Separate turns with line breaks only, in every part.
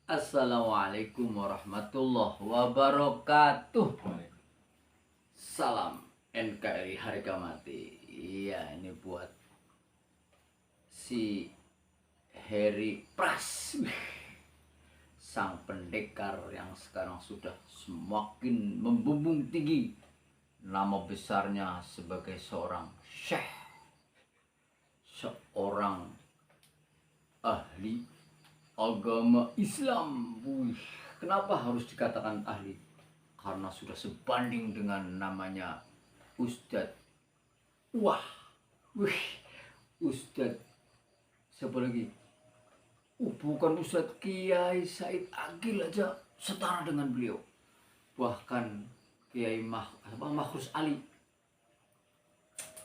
Assalamualaikum warahmatullahi wabarakatuh. Salam NKRI harga mati. Iya, ini buat si Harry Pras, sang pendekar yang sekarang sudah semakin membumbung tinggi nama besarnya sebagai seorang syekh, seorang ahli agama Islam. Kenapa harus dikatakan ahli? Karena sudah sebanding dengan namanya Ustadz. Ustadz siapa lagi? Bukan Ustadz Kiai Said Agil aja setara dengan beliau. Bahkan Kiai Makhrus Ali.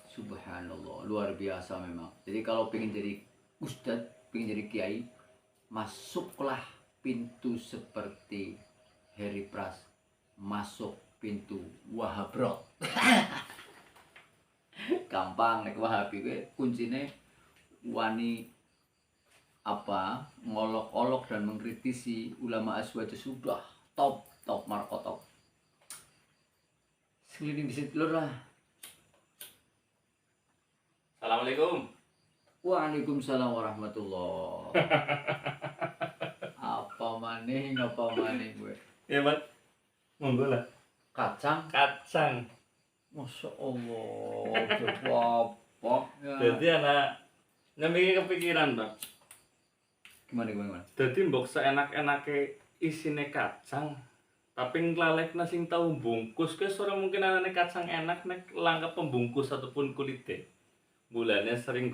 Subhanallah, luar biasa memang. Jadi kalau pengen jadi Ustadz, pengen jadi Kiai, masuklah pintu seperti Harry Pras, masuk pintu Wahabrot. Gampang nek Wahabi kuwi kuncine wani ngolok-olok dan mengkritisi ulama aswad sudah top markotop. Seliding di situ lah.
Assalamualaikum.
Waalaikumsalam warahmatullahi. Apa maning gue.
Ya, Pak. Monggo lah.
Kacang. Masya Allah, apa ya.
Jadi anak nyambi kepikiran, Pak.
Gimana?
Jadi mbok seenak-enake isine kacang, tapi nglalekna sing tau bungkus ke ora mungkin anane kacang enak nek langkah pembungkus ataupun kulitnya. Bulannya sering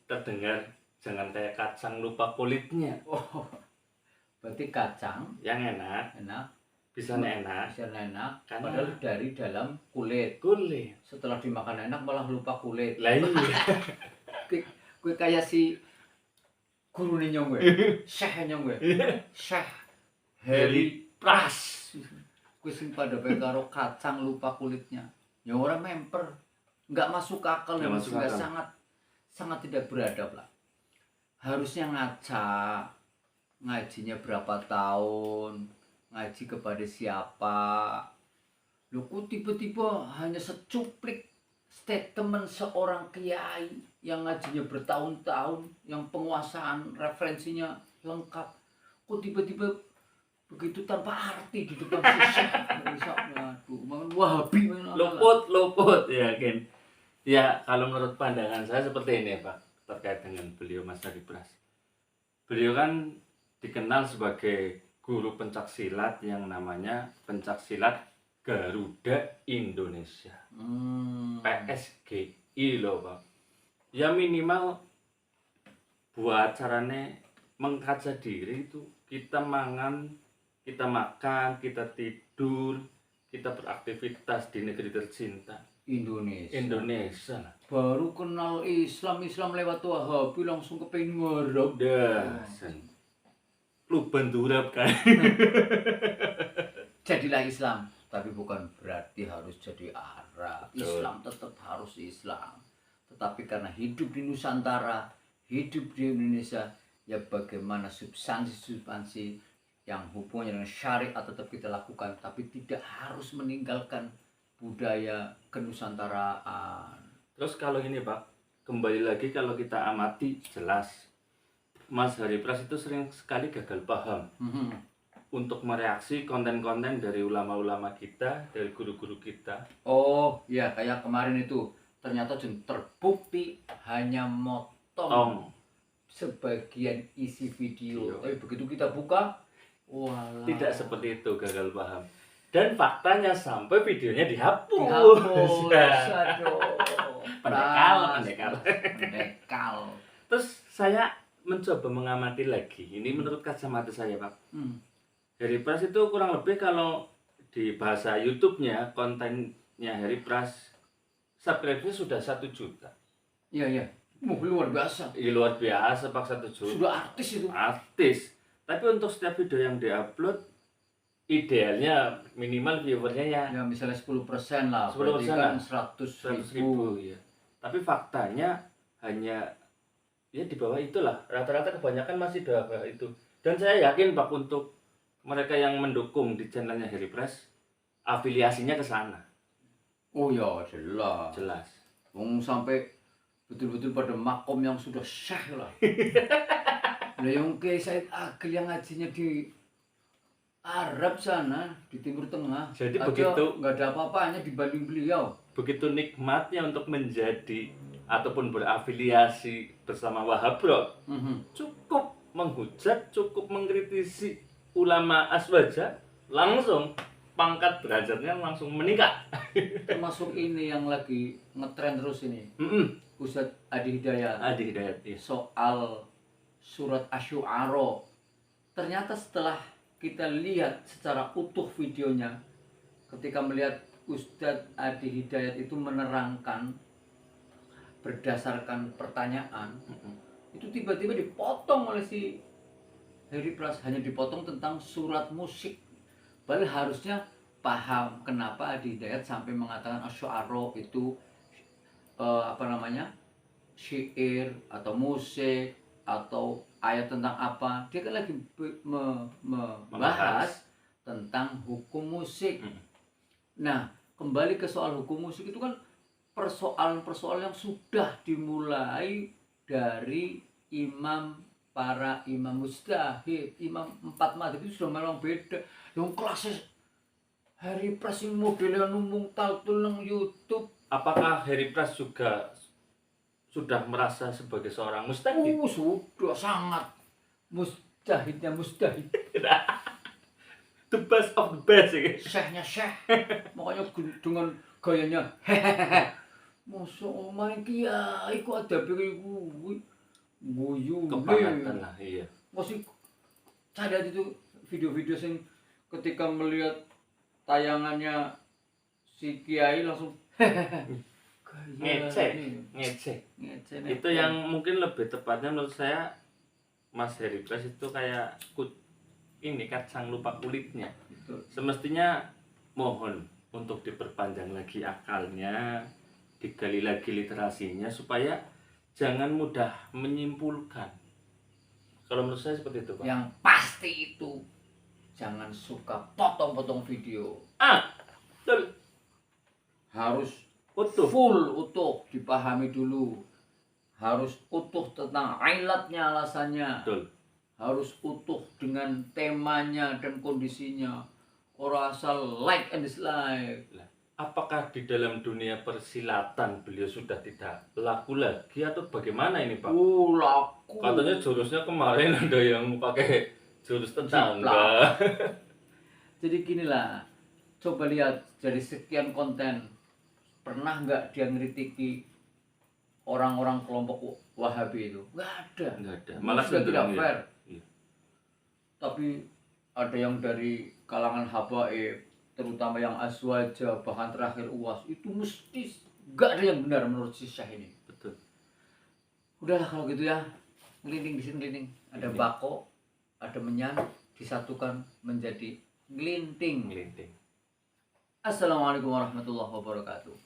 terdengar jangan kayak kacang lupa kulitnya.
Oh, berarti kacang
yang enak bisa enak
karena
padahal
dari dalam kulit. Setelah dimakan enak malah lupa kulit.
Lah iya.
Gue kayak si gurune nyong gue. Syekh nyong gue. Syekh Harry Pras. Gue sing pada karo kacang lupa kulitnya. Ya orang memper. Enggak masuk akal, sangat tidak beradab lah. Harusnya ngajinya berapa tahun, ngaji kepada siapa. Loh kok tiba-tiba hanya secuplik statement seorang kiai yang ngajinya bertahun-tahun, yang penguasaan referensinya lengkap, kok tiba-tiba begitu tanpa arti di depan siswa. Wahabi
luput ya Ken. Ya kalau menurut pandangan saya seperti ini Pak, terkait dengan beliau Mas Harry Pras. Beliau kan dikenal sebagai guru pencaksilat yang namanya pencaksilat Garuda Indonesia. PSGI loh Pak. Ya minimal buat carane mengkaca diri itu kita makan, kita tidur, kita beraktivitas di negeri tercinta Indonesia.
Baru kenal Islam lewat Wahabi langsung kepengen ngarep.
Lu bandurap kan.
Jadilah Islam, tapi bukan berarti harus jadi Arab.
Betul.
Islam tetap harus Islam. Tetapi karena hidup di Nusantara, hidup di Indonesia, ya bagaimana substansi yang hubungannya dengan syariat tetap kita lakukan, tapi tidak harus meninggalkan budaya kenusantaraan.
Terus kalau ini Pak, kembali lagi kalau kita amati jelas Mas Harry Pras itu sering sekali gagal paham untuk mereaksi konten-konten dari ulama-ulama kita, dari guru-guru kita.
Oh ya, kayak kemarin itu ternyata terbukti hanya motong sebagian isi video. Tapi begitu kita buka, walah,
tidak seperti itu, gagal paham. Dan faktanya sampai videonya dihapus.
Aduh. Pendekal.
Terus saya mencoba mengamati lagi. Ini menurut kacamata saya, Pak. Harry Pras itu kurang lebih kalau di bahasa YouTube-nya, kontennya Harry Pras, subscribe-nya sudah 1 juta.
Iya. Luar biasa.
Iya luar biasa, Pak, 1 juta.
Sudah artis itu.
Artis. Tapi untuk setiap video yang diupload, idealnya minimal viewernya
ya misalnya 10% lah,
10%
kan
lah.
100.000
ya. Tapi faktanya hanya ya di bawah itulah, rata-rata kebanyakan masih di bawah itu. Dan saya yakin Pak, untuk mereka yang mendukung di channelnya Harry Press, afiliasinya ke sana.
Oh ya jelas.
Jelas.
Wong sampai betul-betul pada makom yang sudah syah lah. Lah yang Kiai Said Agil yang ngajinya di Arab sana, di Timur Tengah,
Jadi
aja
begitu-
nggak ada apa-apanya dibanding beliau.
Begitu nikmatnya untuk menjadi ataupun berafiliasi bersama Wahabrok, cukup menghujat, cukup mengkritisi ulama aswaja, langsung pangkat derajatnya langsung meningkat.
Termasuk ini yang lagi ngetren terus ini, Ustadz Adi Hidayat.
Adi Hidayat, ya.
Soal surat Asy-Syu'ara. Ternyata setelah kita lihat secara utuh videonya, ketika melihat Ustadz Adi Hidayat itu menerangkan berdasarkan pertanyaan, itu tiba-tiba dipotong oleh si Harry Pras, hanya dipotong tentang surat musik. Padahal harusnya paham kenapa Adi Hidayat sampai mengatakan Asy-Syu'ara itu syair atau musik atau ayat tentang apa. Dia kan lagi membahas tentang hukum musik. Nah, kembali ke soal hukum musik itu kan persoalan-persoalan yang sudah dimulai dari para imam mujtahid, imam 4 madzhab itu sudah memang beda. Yang kelasnya Harry Pras yang modelnya numung taltul nang YouTube.
Apakah Harry Pras juga sudah merasa sebagai seorang mustahid?
Sudah sangat mustahidnya mustahid.
The best of the best ya.
Syekhnya syekh. Makanya dengan gayanya hehehe. Mosok main kiai kok ada pikir guyu
Kebangetan lah, iya.
Masih saya lihat itu video-video sing ketika melihat tayangannya si kiai langsung
ngecek.
ngecek
Itu yang mungkin lebih tepatnya menurut saya, Mas Harry Pras itu kayak ini kacang lupa kulitnya. Semestinya mohon untuk diperpanjang lagi akalnya, digali lagi literasinya supaya jangan mudah menyimpulkan. Kalau menurut saya seperti itu, Pak.
Yang pasti itu jangan suka potong-potong video.
Betul.
Harus
Utuh.
full utuh dipahami dulu. Harus utuh tentang ilatnya, alasannya.
Betul.
Harus utuh dengan temanya dan kondisinya. Orang asal like and dislike.
Apakah di dalam dunia persilatan beliau sudah tidak laku lagi atau bagaimana ini, Pak?
Laku.
Katanya jurusnya kemarin ada yang pakai jurus tetangga.
Jadi ginilah, coba lihat dari sekian konten, pernah nggak dia ngeritiki orang-orang kelompok Wahabi itu? Nggak ada.
Nggak ada. Malah
sudah tidak
cenderung,
fair.
iya.
Tapi ada yang dari kalangan habaib, terutama yang aswaja, bahkan terakhir UAS, itu mesti nggak ada yang benar menurut si Syekh ini.
Betul.
Udahlah kalau gitu ya, ngelinding di sini ngelinding. Ada bako, ada menyan, disatukan menjadi ngelinting.
Ngelinting.
Assalamualaikum warahmatullahi wabarakatuh.